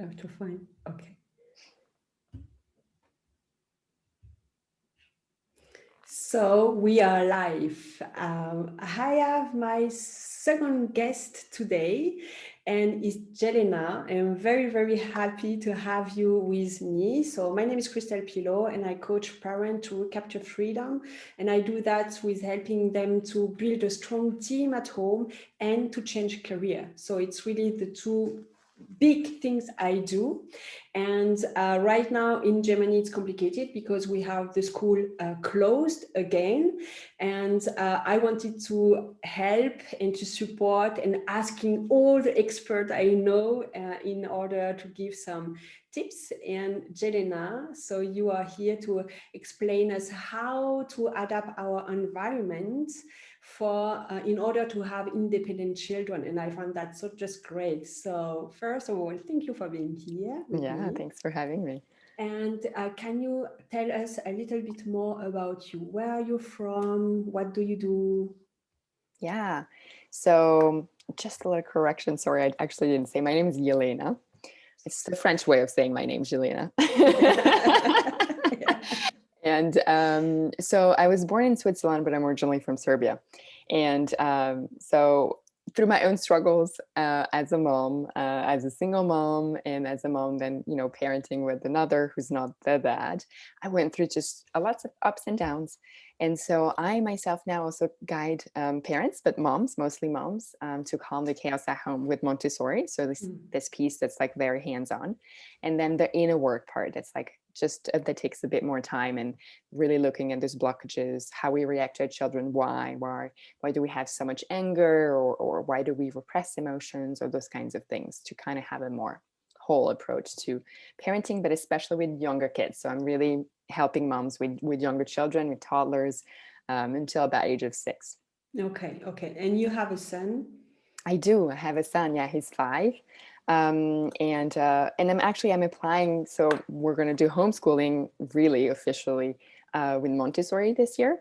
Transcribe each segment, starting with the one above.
I have to find. Okay. So we are live. I have my second guest today, and it's Jelena. I'm very, very happy to have you with me. So my name is Christelle Pilot, and I coach parents to recapture freedom. And I do that with helping them to build a strong team at home and to change career. So it's really the two big things I do. And right now in Germany, it's complicated because we have the school closed again. And I wanted to help and to support and asking all the experts I know in order to give some tips. And Jelena, so you are here to explain us how to adapt our environment for in order to have independent children, and I found that so just great. So first of all, thank you for being here with Yeah, me. thanks for having me. And can you tell us a little bit more about you? Where are you from? What do you do? Yeah. So, just a little correction. Sorry, I actually didn't say my name is Jelena. It's the French way of saying my name, Jelena. Yeah. And so I was born in Switzerland, but I'm originally from Serbia. And so through my own struggles as a mom, as a single mom, and as a mom, then, parenting with another who's not the dad, I went through just a lots of ups and downs. And so I myself now also guide parents, but moms, mostly moms, to calm the chaos at home with Montessori. So this piece that's like very hands-on. And then the inner work part that's like just that takes a bit more time, and really looking at those blockages, how we react to our children, why do we have so much anger, or why do we repress emotions, or those kinds of things, to kind of have a more whole approach to parenting, but especially with younger kids. So I'm really helping moms with younger children, with toddlers, until about age of 6. Okay, okay. And you have a son? I do. I have a son. Yeah, he's 5. And I'm applying. So we're going to do homeschooling really officially with Montessori this year,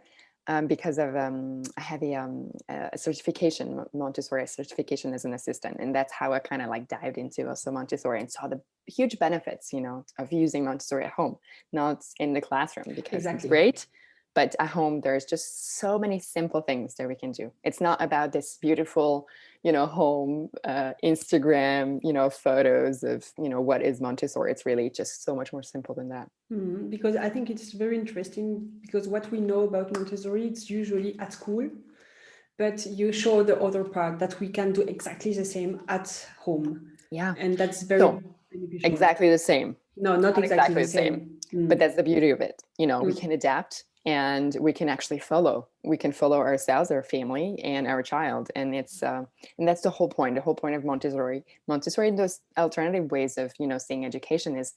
because of I have a certification, Montessori certification as an assistant, and that's how I kind of like dived into also Montessori and saw the huge benefits, of using Montessori at home, not in the classroom, because it's Exactly. great. But at home, there's just so many simple things that we can do. It's not about this beautiful, home Instagram, photos of, what is Montessori. It's really just so much more simple than that. Because I think it's very interesting because what we know about Montessori, it's usually at school, but you show the other part that we can do exactly the same at home. Yeah. And that's very So beneficial. exactly the same. No, not Not exactly exactly the the same, same. but that's the beauty of it. We Mm. can adapt, and we can actually follow. We can follow ourselves, our family, and our child. And and that's the whole point. The whole point of Montessori. Montessori, those alternative ways of, seeing education is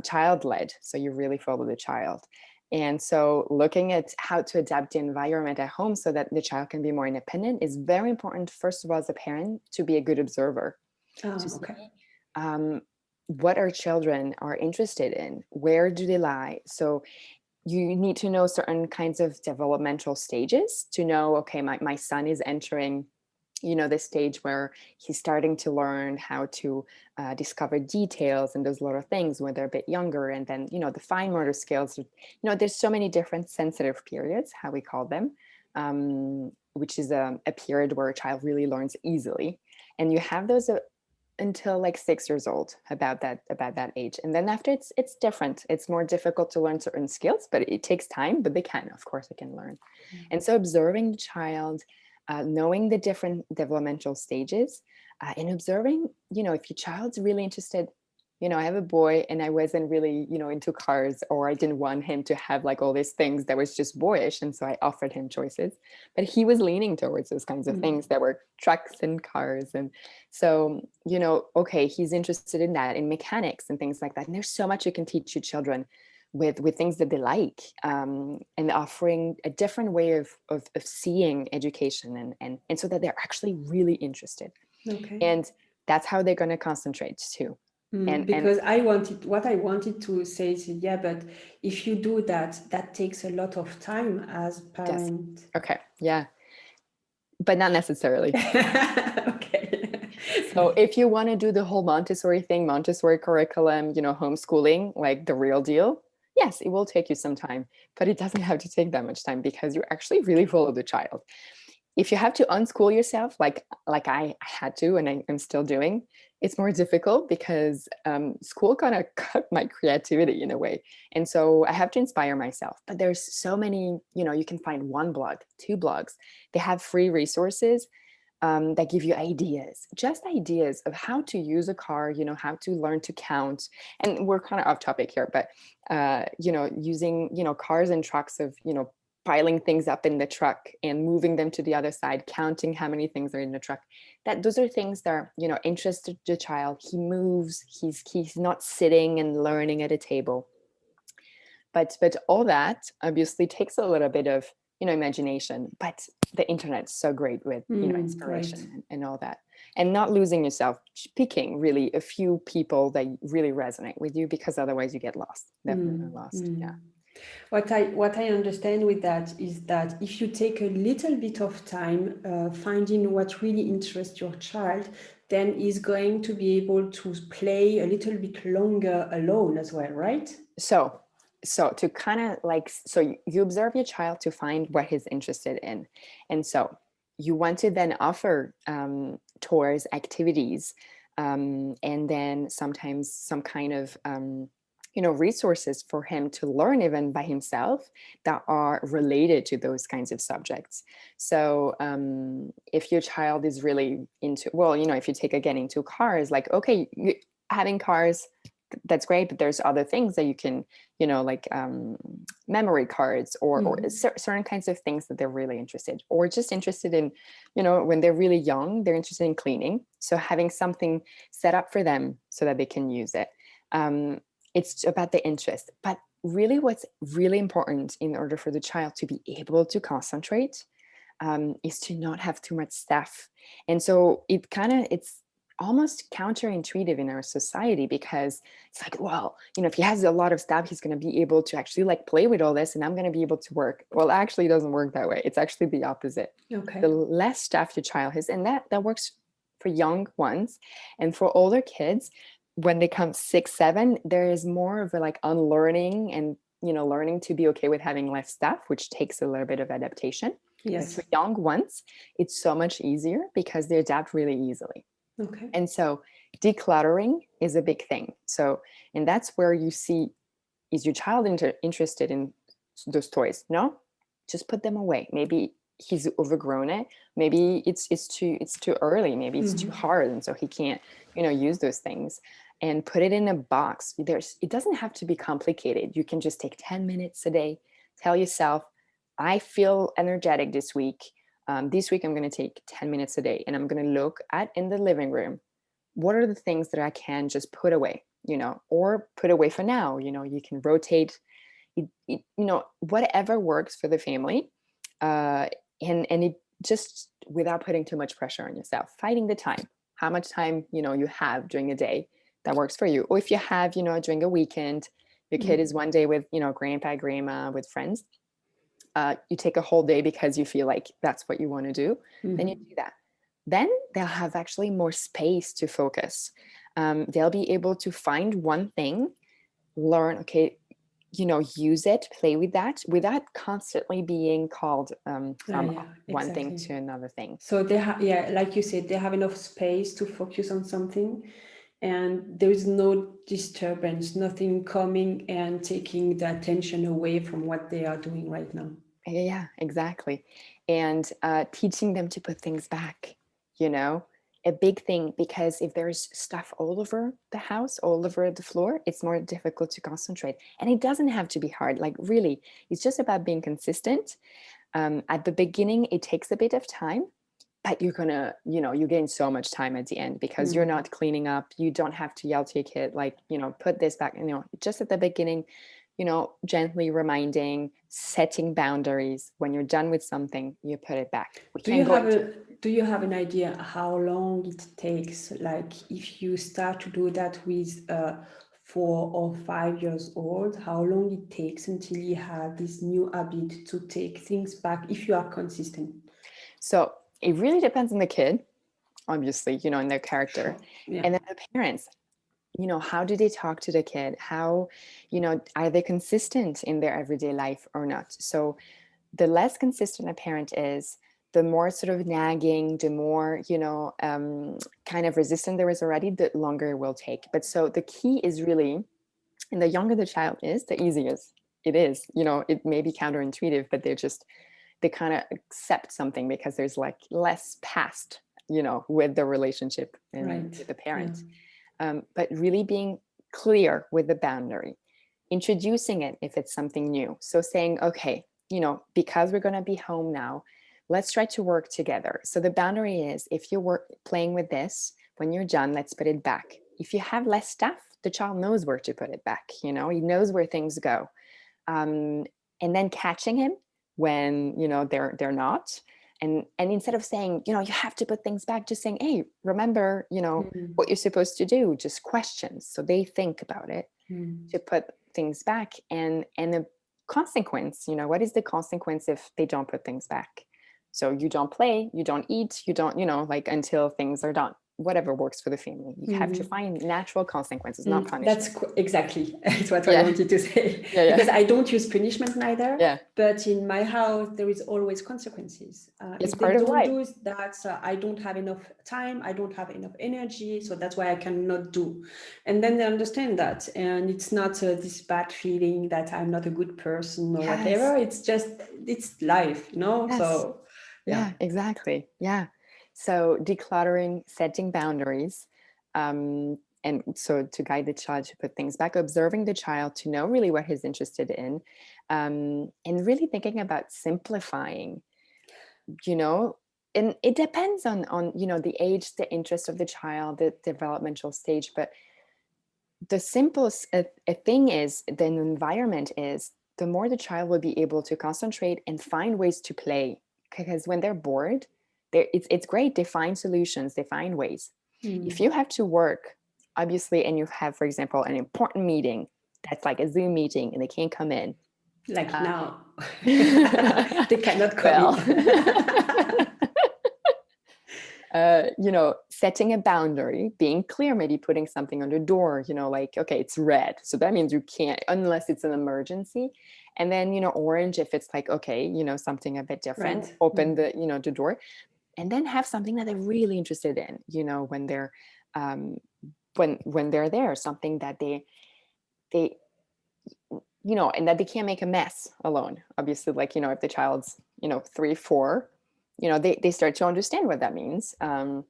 child led. So you really follow the child. And so looking at how to adapt the environment at home so that the child can be more independent is very important. First of all, as a parent, to be a good observer, to see Okay. um, what our children are interested in, where do they lie. So you need to know certain kinds of developmental stages to know, okay, my son is entering, this stage where he's starting to learn how to discover details and those little things when they're a bit younger. And then, the fine motor skills, there's so many different sensitive periods, how we call them, which is a period where a child really learns easily. And you have those until like 6 years old, about that age. And then after, it's different. It's more difficult to learn certain skills, but it takes time. But of course they can learn. And so observing the child, knowing the different developmental stages, and observing, if your child's really interested. I have a boy, and I wasn't really, into cars, or I didn't want him to have like all these things that was just boyish. And so I offered him choices, but he was leaning towards those kinds of things that were trucks and cars. And so, okay, he's interested in that, in mechanics and things like that. And there's so much you can teach your children with things that they like, and offering a different way of seeing education, and so that they're actually really interested. Okay. And that's how they're going to concentrate too. And Because what I wanted to say is, yeah, but if you do that, that takes a lot of time as yes, parent. okay, yeah, but not necessarily. Okay. So if you want to do the whole Montessori thing, Montessori curriculum, homeschooling, like the real deal, yes, it will take you some time, but it doesn't have to take that much time because you actually really follow the child. If you have to unschool yourself, like I had to, and I'm still doing, it's more difficult because school kind of cut my creativity in a way. And so I have to inspire myself. But there's so many, you can find one blog, two blogs. They have free resources that give you ideas, just ideas of how to use a car, how to learn to count. And we're kind of off topic here, but, using, cars and trucks of, piling things up in the truck and moving them to the other side, counting how many things are in the truck. Those are things that are, interest the child. He moves, he's not sitting and learning at a table. But all that obviously takes a little bit of, imagination. But the internet's so great with, Right. inspiration and all that. And not losing yourself, picking really a few people that really resonate with you, because otherwise you get lost, definitely lost. Yeah. What I understand with that is that if you take a little bit of time finding what really interests your child, then he's going to be able to play a little bit longer alone as well, right? So to kind of so you observe your child to find what he's interested in. And so you want to then offer tours, activities, and then sometimes some kind of resources for him to learn even by himself that are related to those kinds of subjects. So if your child is really into, well, if you take again into cars, like, okay, having cars, that's great, but there's other things that you can, like memory cards or certain kinds of things that they're really interested, or just interested in, when they're really young, they're interested in cleaning. So having something set up for them so that they can use it. It's about the interest. But really what's really important in order for the child to be able to concentrate is to not have too much stuff. And so it's almost counterintuitive in our society, because it's like, well, if he has a lot of stuff, he's going to be able to actually like play with all this and I'm going to be able to work. Well, actually it doesn't work that way. It's actually the opposite. Okay. The less stuff your child has, and that works for young ones, and for older kids, when they come 6, 7, there is more of a like unlearning and, learning to be okay with having less stuff, which takes a little bit of adaptation. But Yes. for young ones, it's so much easier because they adapt really easily. Okay. And so decluttering is a big thing. So, and that's where you see, is your child interested in those toys? No, just put them away. Maybe he's overgrown it. Maybe it's too early. Maybe it's too hard, and so he can't, use those things. And put it in a box. It doesn't have to be complicated. You can just take 10 minutes a day. Tell yourself, I feel energetic this week. This week I'm going to take 10 minutes a day, and I'm going to look at in the living room, what are the things that I can just put away, or put away for now. You can rotate whatever works for the family, and it just, without putting too much pressure on yourself, finding the time, how much time you have during a day that works for you. Or if you have, during a weekend, your kid is one day with grandpa, grandma, with friends, you take a whole day because you feel like that's what you want to do, then you do that. Then they'll have actually more space to focus. They'll be able to find one thing, learn, okay, use it, play with that, without constantly being called from one thing Exactly. to another thing. So they have, yeah, like you said, they have enough space to focus on something, and there is no disturbance, nothing coming and taking the attention away from what they are doing right now. Yeah, exactly. And teaching them to put things back, a big thing, because if there's stuff all over the house, all over the floor, it's more difficult to concentrate. And it doesn't have to be hard. Like, really, it's just about being consistent. At the beginning, it takes a bit of time, but you're gonna, you gain so much time at the end, because you're not cleaning up. You don't have to yell to your kid, like, put this back, just at the beginning, gently reminding, setting boundaries. When you're done with something, you put it back. We Do can you go have into. do you have an idea how long it takes? Like if you start to do that with 4 or 5 years old, how long it takes until you have this new habit to take things back if you are consistent? So it really depends on the kid. obviously, in their character. Yeah. And then the parents, how do they talk to the kid? How, are they consistent in their everyday life or not? So the less consistent a parent is, the more sort of nagging, the more, kind of resistant there is already, the longer it will take. But so the key is really, and the younger the child is, the easier it is. It may be counterintuitive, but they kind of accept something because there's like less past, with the relationship and Right. with the Yeah. parent. But really being clear with the boundary, introducing it if it's something new. So saying, okay, because we're going to be home now, let's try to work together. So the boundary is, if you're playing with this, when you're done, let's put it back. If you have less stuff, the child knows where to put it back. He knows where things go. And then catching him when they're not, and instead of saying you have to put things back, just saying, hey, remember Mm. what you're supposed to do. Just questions, so they think about it, Mm. to put things back. And the consequence, what is the consequence if they don't put things back? So you don't play, you don't eat, you don't like until things are done. Whatever works for the family, you have to Mm. find natural consequences, not That's punishment. exactly it's what I Yeah. wanted to say. Yeah, Because yeah. I don't use punishment neither, Yeah, but in my house there is always consequences. it's If they part of don't life. do that, I don't have enough time, I don't have enough energy, so that's why I cannot do. And then they understand that, and it's not this bad feeling that I'm not a good person or Yes. whatever. It's just, it's life, Yes. so yeah. Yeah, exactly. Yeah. So decluttering, setting boundaries, and so to guide the child to put things back, observing the child to know really what he's interested in, and really thinking about simplifying, you know, and it depends on the age, the interest of the child, the developmental stage. But the simplest a thing is, the environment is, the more the child will be able to concentrate and find ways to play. Because when they're bored, it's great, they find solutions, they find ways. If Mm. you have to work, obviously, and you have, for example, an important meeting that's like a Zoom meeting and they can't come in, Like uh, now they cannot come well, in. setting a boundary, being clear, maybe putting something on the door, like, okay, it's red. So that means you can't, unless it's an emergency. And then, orange, if it's like, okay, something a bit different, Right. open the door. And then have something that they're really interested in, when they're, um, when they're there, something that they, and that they can't make a mess alone. Obviously, like, if the child's, 3, 4, they start to understand what that means. But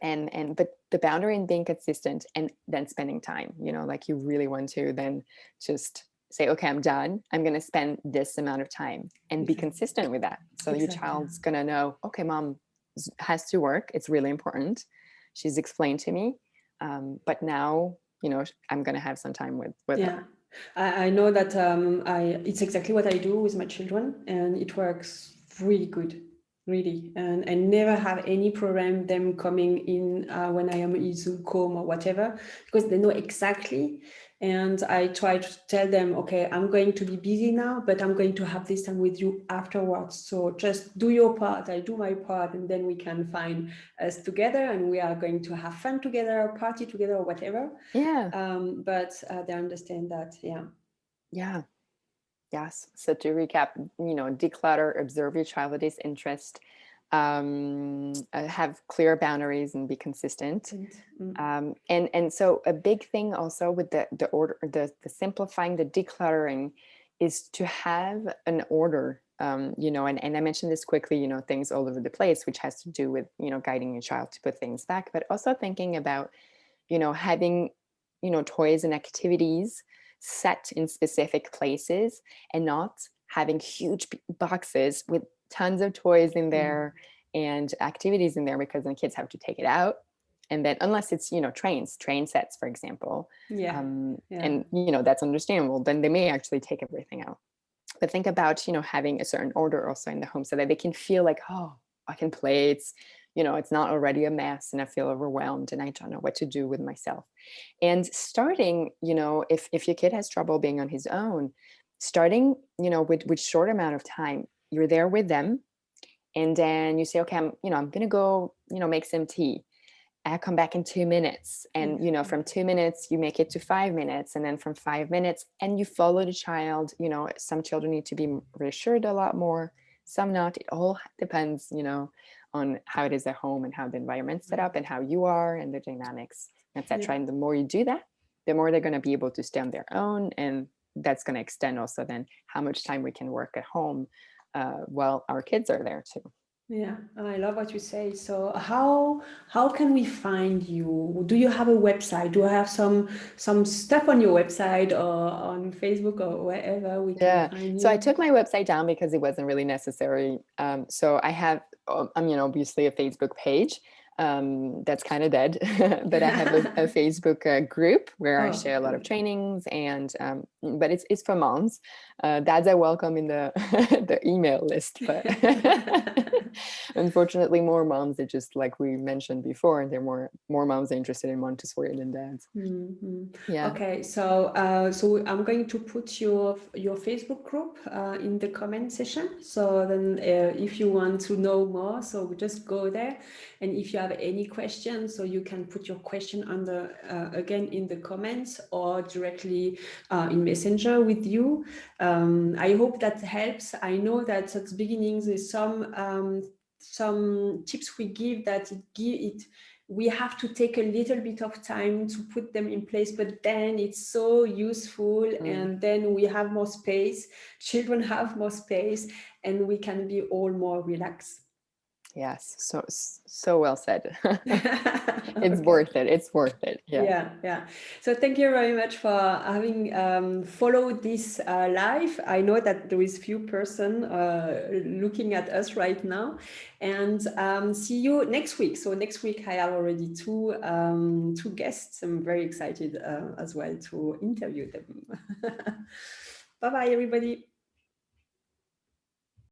the boundary and being consistent, and then spending time, like, you really want to then just say, okay, I'm done, I'm going to spend this amount of time, and be Exactly. consistent with that. So your Exactly. child's going to know, okay, mom has to work, it's really important, she's explained to me, but now I'm going to have some time with her. Yeah. I know that it's exactly what I do with my children, and it works really good, really. And I never have any problem them coming in when I am in Zoom call or whatever, because they know exactly. And I try to tell them, okay, I'm going to be busy now, but I'm going to have this time with you afterwards. So just do your part, I do my part, and then we can find us together, and we are going to have fun together, party together, or whatever. Yeah. But they understand that, yeah. Yeah. Yes. So to recap, declutter, observe your child's interest, have clear boundaries, and be consistent. And so a big thing also with the order, the simplifying, the decluttering, is to have an order. And I mentioned this quickly, things all over the place, which has to do with, guiding your child to put things back, but also thinking about, having, toys and activities set in specific places, and not having huge boxes with tons of toys in there and activities in there, because then kids have to take it out. And then, unless it's, train sets, for example, Yeah. and, that's understandable, then they may actually take everything out. But think about, having a certain order also in the home, so that they can feel like, oh, I can play. It's not already a mess and I feel overwhelmed and I don't know what to do with myself. And starting, if your kid has trouble being on his own, starting, with short amount of time, you're there with them, And then you say, okay, I'm going to go, make some tea. I come back in 2 minutes. And, from 2 minutes, you make it to 5 minutes. And then from 5 minutes, and you follow the child. Some children need to be reassured a lot more, some not. It all depends, on how it is at home and how the environment's set up and how you are and the dynamics, etc. Yeah. And the more you do that, the more they're going to be able to stay on their own. And that's going to extend also then how much time we can work at home while our kids are there too. Yeah, I love what you say. So how can we find you? Do you have a website? Do you have some stuff on your website or on Facebook or wherever we can Yeah. find So I you? took my website down because it wasn't really necessary. So I have, obviously a Facebook page. That's kind of dead, but I have a Facebook group where I Oh, share a lot of good. trainings, and but it's for moms. Dads are welcome in the the email list, but unfortunately, more moms are just like we mentioned before. They're more moms are interested in Montessori than dads. Mhm. Yeah. Okay, so I'm going to put your Facebook group in the comment section. So then, if you want to know more, so just go there, and if you have any questions, so you can put your question under again in the comments or directly in Messenger with you. I hope that helps. I know that at the beginning there's some tips we give that it we have to take a little bit of time to put them in place, but then it's so useful, Mm. and then we have more space, children have more space, and we can be all more relaxed. Yes. So well said. It's Okay. worth it. It's worth it. Yeah. Yeah. So thank you very much for having followed this live. I know that there is few person looking at us right now, and see you next week. So next week I have already two guests. I'm very excited as well to interview them. Bye bye, everybody.